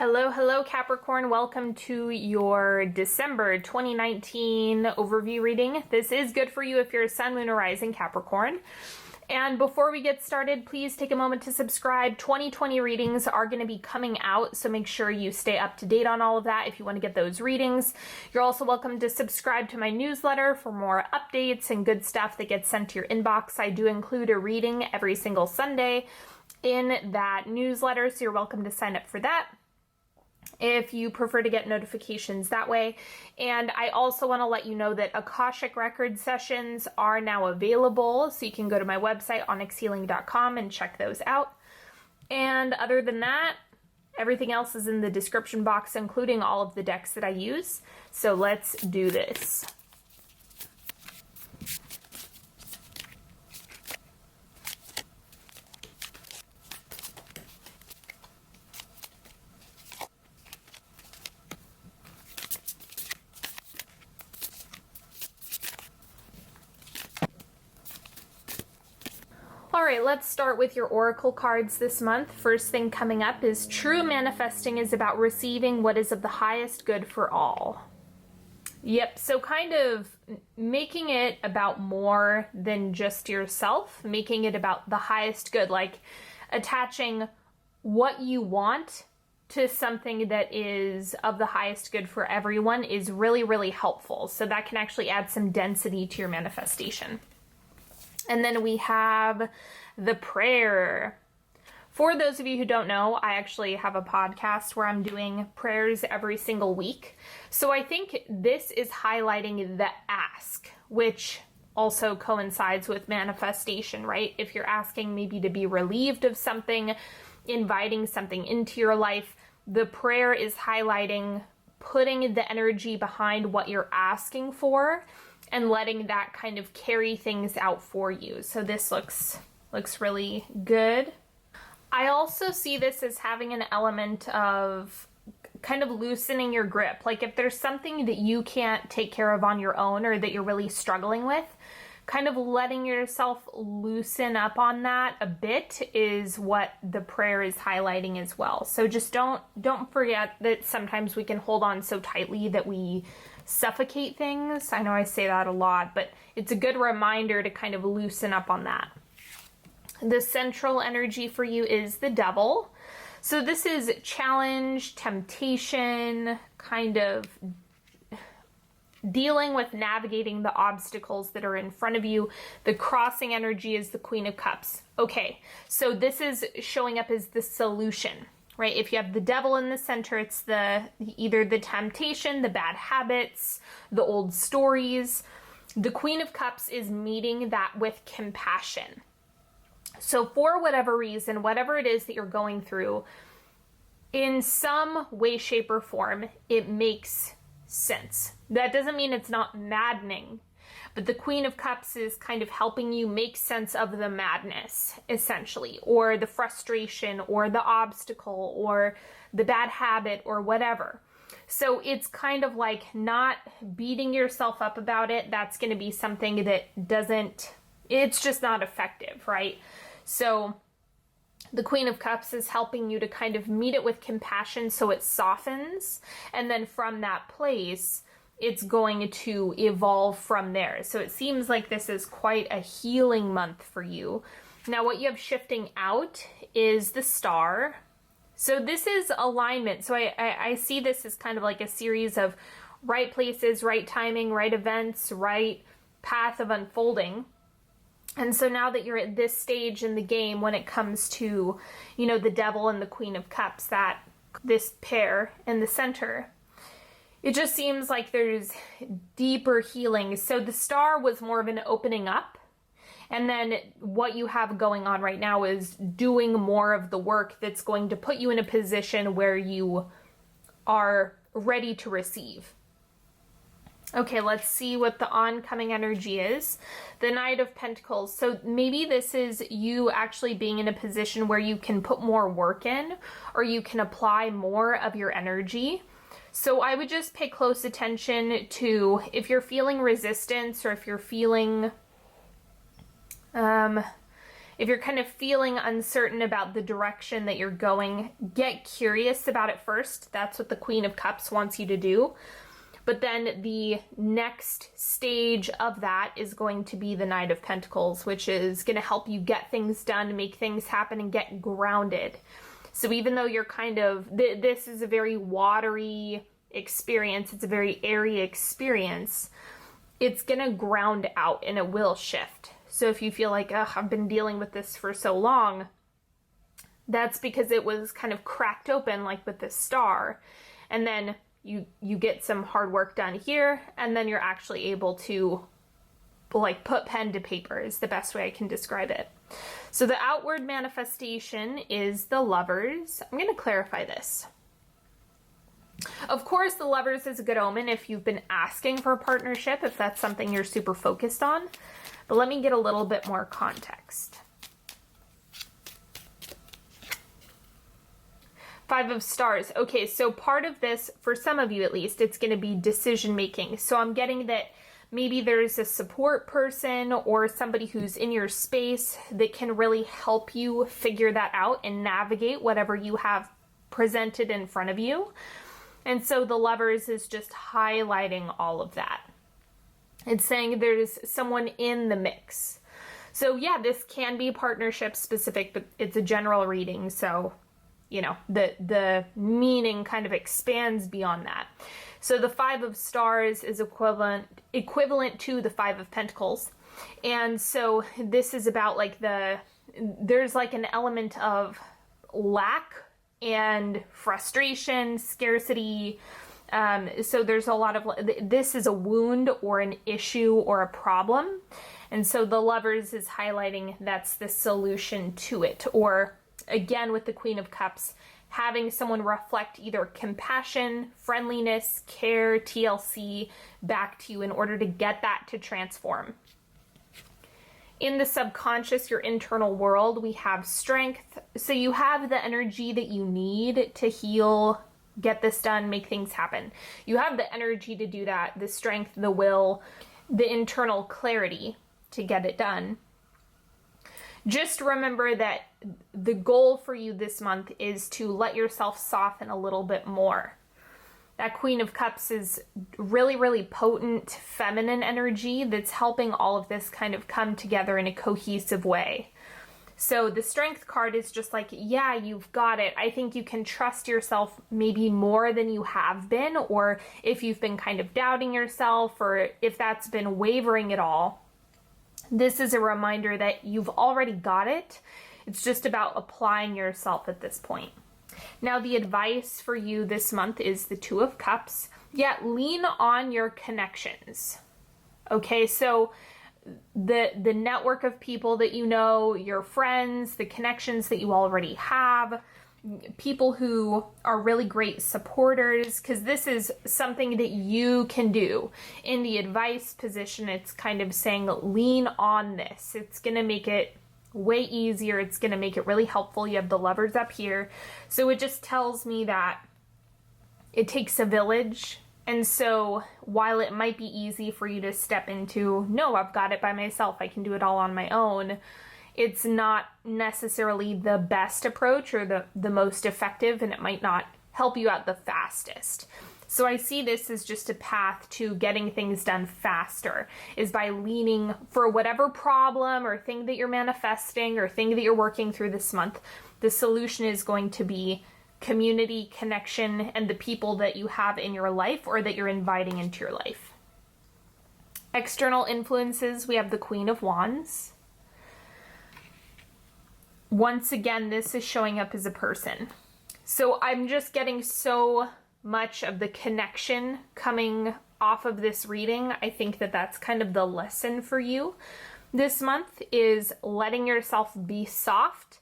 Hello Capricorn. Welcome to your December 2019 overview reading. This is good for you if you're a Sun, Moon, or Rising Capricorn. And before we get started, please take a moment to subscribe. 2020 readings are going to be coming out, so make sure you stay up to date on all of that if you want to get those readings. You're also welcome to subscribe to my newsletter for more updates and good stuff that gets sent to your inbox. I do include a reading every single Sunday in that newsletter, so you're welcome to sign up for that if you prefer to get notifications that way. And I also want to let you know that Akashic Record sessions are now available, so you can go to my website, onyxhealing.com, and check those out. And other than that, everything else is in the description box, including all of the decks that I use. So let's do this. All right, let's start with your oracle cards this month. First thing coming up is true manifesting is about receiving what is of the highest good for all. Yep, so kind of making it about more than just yourself, making it about the highest good, like attaching what you want to something that is of the highest good for everyone is really, really helpful. So that can actually add some density to your manifestation. And then we have the prayer. For those of you who don't know, I actually have a podcast where I'm doing prayers every single week. So I think this is highlighting the ask, which also coincides with manifestation, right? If you're asking maybe to be relieved of something, inviting something into your life, the prayer is highlighting putting the energy behind what you're asking for and letting that kind of carry things out for you. So this looks really good. I also see this as having an element of kind of loosening your grip. Like if there's something that you can't take care of on your own or that you're really struggling with, kind of letting yourself loosen up on that a bit is what the prayer is highlighting as well. So just don't forget that sometimes we can hold on so tightly that we suffocate things. I know I say that a lot, but it's a good reminder to kind of loosen up on that. The central energy for you is the Devil. So this is challenge, temptation, kind of dealing with navigating the obstacles that are in front of you. The crossing energy is the Queen of Cups. Okay, so this is showing up as the solution, right? If you have the Devil in the center, it's either the temptation, the bad habits, the old stories. The Queen of Cups is meeting that with compassion. So for whatever reason, whatever it is that you're going through, in some way, shape, or form, it makes sense. That doesn't mean it's not maddening, but the Queen of Cups is kind of helping you make sense of the madness, essentially, or the frustration, or the obstacle, or the bad habit, or whatever. So it's kind of like not beating yourself up about it. That's going to be something that it's just not effective, right? So the Queen of Cups is helping you to kind of meet it with compassion so it softens, and then from that place, it's going to evolve from there. So it seems like this is quite a healing month for you. Now what you have shifting out is the Star. So this is alignment. So I see this as kind of like a series of right places, right timing, right events, right path of unfolding. And so now that you're at this stage in the game when it comes to, the Devil and the Queen of Cups, this pair in the center, it just seems like there's deeper healing. So the Star was more of an opening up. And then what you have going on right now is doing more of the work that's going to put you in a position where you are ready to receive. Okay, let's see what the oncoming energy is. The Knight of Pentacles. So maybe this is you actually being in a position where you can put more work in, or you can apply more of your energy. So I would just pay close attention to if you're feeling resistance, or if you're feeling If you're kind of feeling uncertain about the direction that you're going, get curious about it first. That's what the Queen of Cups wants you to do. But then the next stage of that is going to be the Knight of Pentacles, which is going to help you get things done, make things happen, and get grounded. So even though you're kind of, this is a very watery experience, it's a very airy experience, it's going to ground out and it will shift. So if you feel like, ugh, I've been dealing with this for so long, that's because it was kind of cracked open, like with this star. And then you get some hard work done here, and then you're actually able to like put pen to paper is the best way I can describe it. So the outward manifestation is the Lovers. I'm going to clarify this. Of course, the Lovers is a good omen if you've been asking for a partnership, if that's something you're super focused on. But let me get a little bit more context. Five of Stars. Okay, so part of this, for some of you at least, it's going to be decision making. So I'm getting that maybe there's a support person or somebody who's in your space that can really help you figure that out and navigate whatever you have presented in front of you. And so the Lovers is just highlighting all of that. It's saying there's someone in the mix. So yeah, this can be partnership specific, but it's a general reading, so you know, the meaning kind of expands beyond that. So the Five of Stars is equivalent to the Five of Pentacles. And so this is about like there's like an element of lack and frustration, scarcity. So there's a lot of, this is a wound or an issue or a problem. And so the Lovers is highlighting that's the solution to it. Or again, with the Queen of Cups, having someone reflect either compassion, friendliness, care, TLC back to you in order to get that to transform. In the subconscious, your internal world, we have strength. So you have the energy that you need to heal, get this done, make things happen. You have the energy to do that, the strength, the will, the internal clarity to get it done. Just remember that the goal for you this month is to let yourself soften a little bit more. That Queen of Cups is really, really potent feminine energy that's helping all of this kind of come together in a cohesive way. So the Strength card is just like, yeah, you've got it. I think you can trust yourself maybe more than you have been, or if you've been kind of doubting yourself, or if that's been wavering at all. This is a reminder that you've already got it. It's just about applying yourself at this point. Now, the advice for you this month is the Two of Cups. Yeah, lean on your connections. Okay, so the network of people that you know, your friends, the connections that you already have, people who are really great supporters, because this is something that you can do. In the advice position, it's kind of saying lean on this. It's going to make it way easier. It's going to make it really helpful. You have the Lovers up here. So it just tells me that it takes a village. And so while it might be easy for you to step into, no, I've got it by myself, I can do it all on my own, it's not necessarily the best approach or the most effective, and it might not help you out the fastest. So I see this as just a path to getting things done faster, is by leaning for whatever problem or thing that you're manifesting or thing that you're working through this month. The solution is going to be community, connection, and the people that you have in your life or that you're inviting into your life. External influences, we have the Queen of Wands. Once again, this is showing up as a person. So I'm just getting so much of the connection coming off of this reading. I think that that's kind of the lesson for you this month, is letting yourself be soft,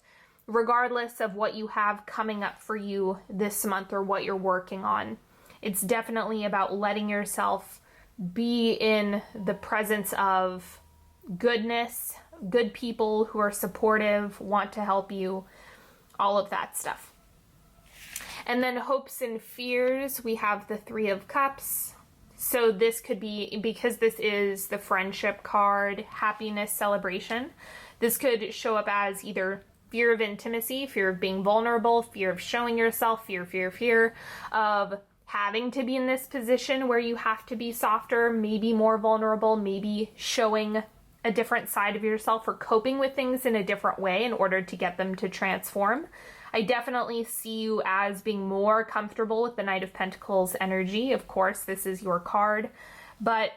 regardless of what you have coming up for you this month or what you're working on. It's definitely about letting yourself be in the presence of goodness, good people who are supportive, want to help you, all of that stuff. And then hopes and fears, we have the Three of Cups. So this could be, because this is the friendship card, happiness, celebration, This could show up as either fear of intimacy, fear of being vulnerable, fear of showing yourself, fear of having to be in this position where you have to be softer, maybe more vulnerable, maybe showing a different side of yourself or coping with things in a different way in order to get them to transform. I definitely see you as being more comfortable with the Knight of Pentacles energy. Of course, this is your card, but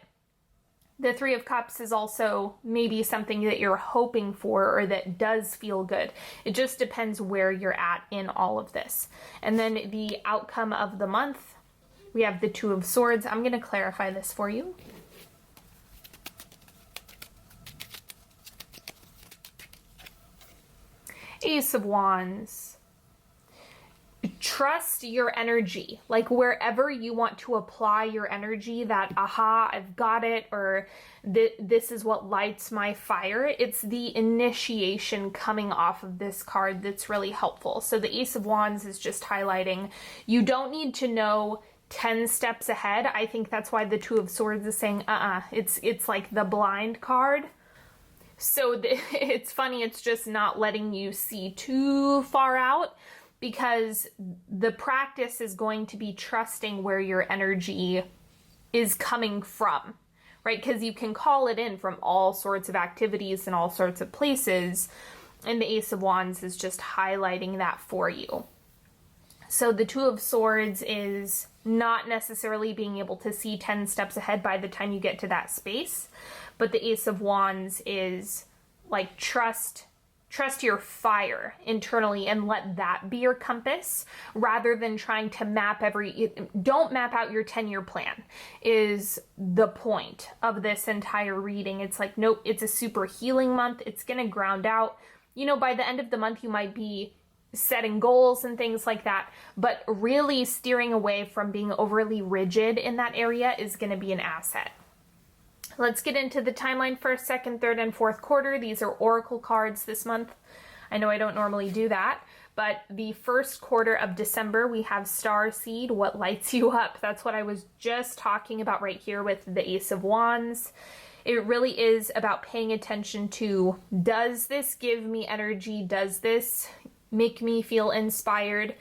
the Three of Cups is also maybe something that you're hoping for or that does feel good. It just depends where you're at in all of this. And then the outcome of the month, we have the Two of Swords. I'm going to clarify this for you. Ace of Wands. Trust your energy, like wherever you want to apply your energy, that aha, I've got it, or this is what lights my fire. It's the initiation coming off of this card that's really helpful. So the Ace of Wands is just highlighting you don't need to know 10 steps ahead. I think that's why the Two of Swords is saying it's like the blind card. So it's funny, it's just not letting you see too far out, because the practice is going to be trusting where your energy is coming from, right? Because you can call it in from all sorts of activities and all sorts of places, and the Ace of Wands is just highlighting that for you. So the Two of Swords is not necessarily being able to see 10 steps ahead by the time you get to that space, but the Ace of Wands is like trust your fire internally and let that be your compass, rather than trying to don't map out your 10-year plan is the point of this entire reading. It's like, nope, it's a super healing month. It's going to ground out. You know, by the end of the month, you might be setting goals and things like that, but really steering away from being overly rigid in that area is going to be an asset. Let's get into the timeline for second, third, and fourth quarter. These are oracle cards this month. I know I don't normally do that, but the first quarter of December, we have Starseed, what lights you up. That's what I was just talking about right here with the Ace of Wands. It really is about paying attention to, does this give me energy? Does this make me feel inspired?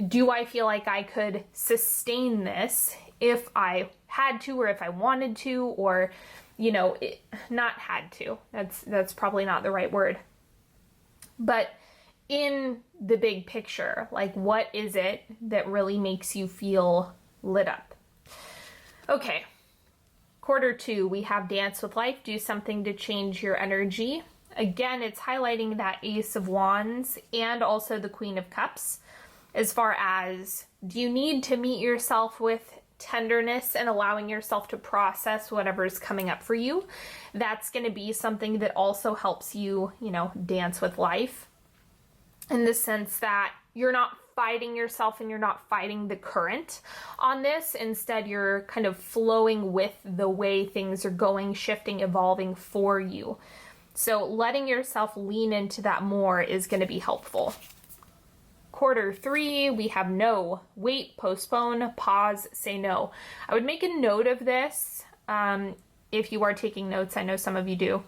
Do I feel like I could sustain this if I had to, or if I wanted to, or, you know, not had to. That's probably not the right word. But in the big picture, like, what is it that really makes you feel lit up? Okay. Quarter two, we have Dance with Life. Do something to change your energy. Again, it's highlighting that Ace of Wands and also the Queen of Cups. As far as, do you need to meet yourself with tenderness and allowing yourself to process whatever's coming up for you? That's going to be something that also helps you, you know, dance with life, in the sense that you're not fighting yourself and you're not fighting the current on this. Instead, you're kind of flowing with the way things are going, shifting, evolving for you. So letting yourself lean into that more is going to be helpful. Quarter three, we have no, wait, postpone, pause, say no. I would make a note of this if you are taking notes. I know some of you do.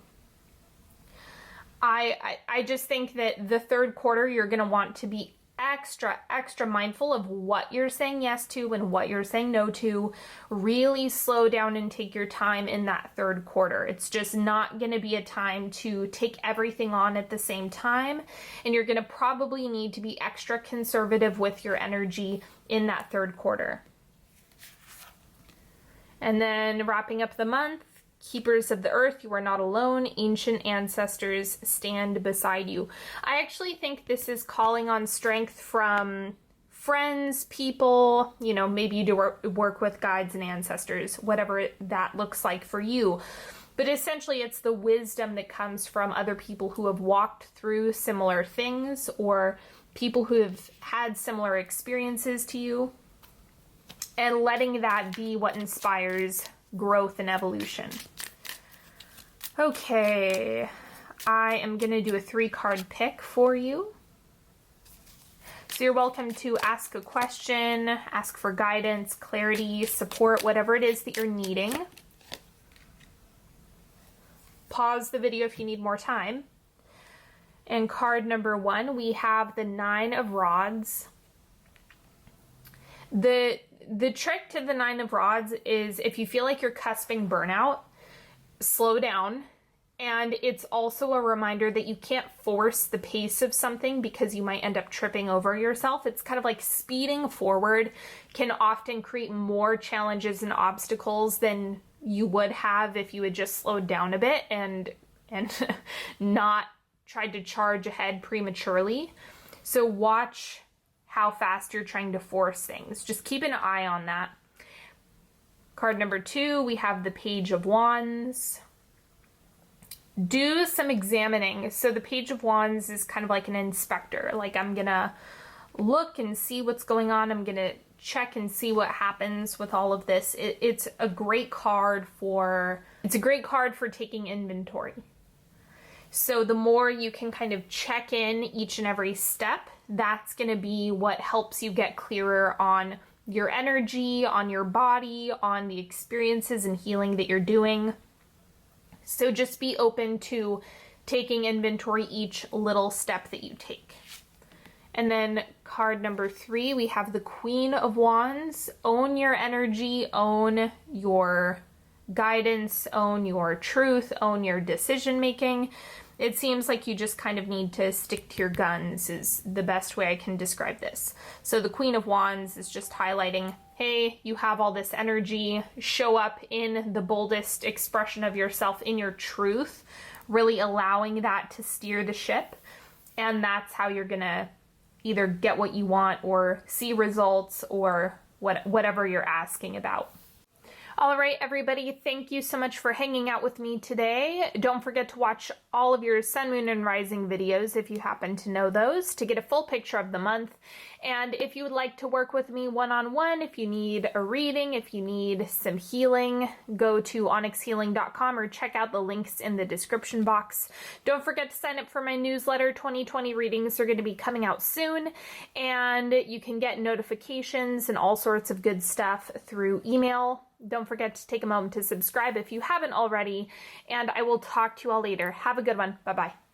I just think that the third quarter, you're going to want to be extra mindful of what you're saying yes to and what you're saying no to. Really slow down and take your time in that third quarter. It's just not going to be a time to take everything on at the same time, and you're going to probably need to be extra conservative with your energy in that third quarter. And then wrapping up the month, Keepers of the Earth, you are not alone. Ancient ancestors stand beside you. I actually think this is calling on strength from friends, people, you know, maybe you do work with guides and ancestors, whatever that looks like for you. But essentially, it's the wisdom that comes from other people who have walked through similar things, or people who have had similar experiences to you, and letting that be what inspires growth and evolution. Okay, I am going to do a 3-card pick for you. So you're welcome to ask a question, ask for guidance, clarity, support, whatever it is that you're needing. Pause the video if you need more time. And card number 1, we have the 9 of Rods. The trick to the 9 of Rods is if you feel like you're cusping burnout, slow down. And it's also a reminder that you can't force the pace of something because you might end up tripping over yourself. It's kind of like speeding forward can often create more challenges and obstacles than you would have if you had just slowed down a bit and not tried to charge ahead prematurely. So watch how fast you're trying to force things. Just keep an eye on that. Card number 2, we have the Page of Wands. Do some examining. So the Page of Wands is kind of like an inspector. Like, I'm gonna look and see what's going on. I'm gonna check and see what happens with all of this. It's a great card for taking inventory. So the more you can kind of check in each and every step, that's going to be what helps you get clearer on your energy, on your body, on the experiences and healing that you're doing. So just be open to taking inventory each little step that you take. And then card number 3, we have the Queen of Wands. Own your energy, own your guidance, own your truth, own your decision making. It seems like you just kind of need to stick to your guns is the best way I can describe this. So the Queen of Wands is just highlighting, hey, you have all this energy, show up in the boldest expression of yourself, in your truth, really allowing that to steer the ship. And that's how you're gonna either get what you want or see results or whatever you're asking about. All right, everybody, thank you so much for hanging out with me today. Don't forget to watch all of your sun, moon, and rising videos if you happen to know those to get a full picture of the month. And if you would like to work with me one-on-one, if you need a reading, if you need some healing, go to onyxhealing.com or check out the links in the description box. Don't forget to sign up for my newsletter. 2020 readings are going to be coming out soon, and you can get notifications and all sorts of good stuff through email. Don't forget to take a moment to subscribe if you haven't already, and I will talk to you all later. Have a good one. Bye-bye.